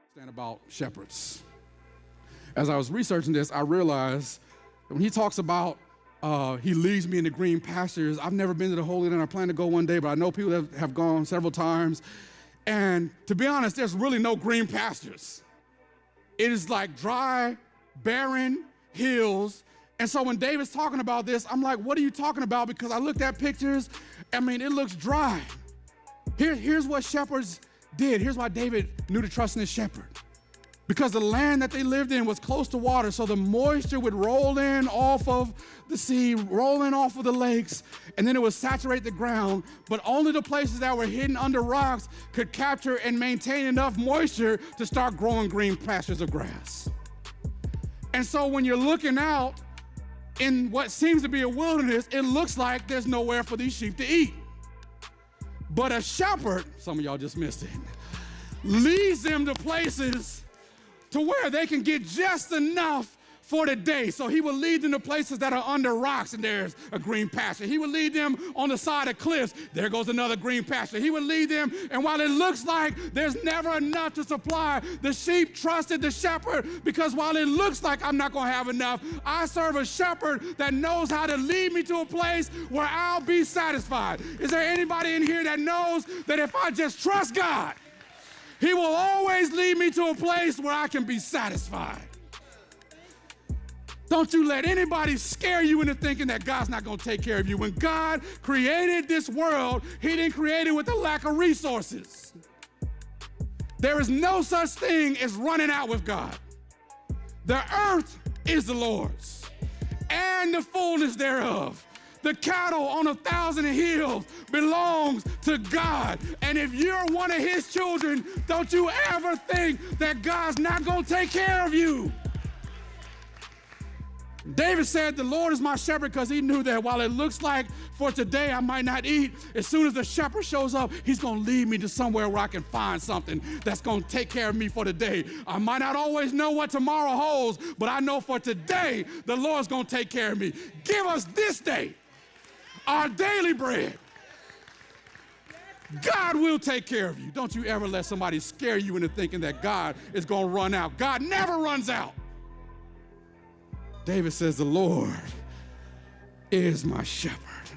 understand about shepherds. As I was researching this, I realized that when he talks about he leads me into green pastures, I've never been to the Holy Land. I plan to go one day, but I know people that have gone several times. And to be honest, there's really no green pastures. It is like dry, barren hills. And so when David's talking about this, I'm like, what are you talking about? Because I looked at pictures. I mean, it looks dry. Here's what shepherds did. Here's why David knew to trust in his shepherd. Because the land that they lived in was close to water, so the moisture would roll in off of the sea, roll in off of the lakes, and then it would saturate the ground. But only the places that were hidden under rocks could capture and maintain enough moisture to start growing green pastures of grass. And so when you're looking out in what seems to be a wilderness, it looks like there's nowhere for these sheep to eat. But a shepherd, some of y'all just missed it, leads them to places to where they can get just enough for the day. So he will lead them to places that are under rocks, and there's a green pasture. He will lead them on the side of cliffs. There goes another green pasture. He will lead them, and while it looks like there's never enough to supply, the sheep trusted the shepherd, because while it looks like I'm not gonna have enough, I serve a shepherd that knows how to lead me to a place where I'll be satisfied. Is there anybody in here that knows that if I just trust God, He will always lead me to a place where I can be satisfied? Don't you let anybody scare you into thinking that God's not going to take care of you. When God created this world, He didn't create it with a lack of resources. There is no such thing as running out with God. The earth is the Lord's, and the fullness thereof. The cattle on 1,000 hills belongs to God. And if you're one of His children, don't you ever think that God's not going to take care of you. David said, the Lord is my shepherd, because he knew that while it looks like for today I might not eat, as soon as the shepherd shows up, he's going to lead me to somewhere where I can find something that's going to take care of me for the day. I might not always know what tomorrow holds, but I know for today the Lord's going to take care of me. Give us this day our daily bread. God will take care of you. Don't you ever let somebody scare you into thinking that God is going to run out. God never runs out. David says, the Lord is my shepherd.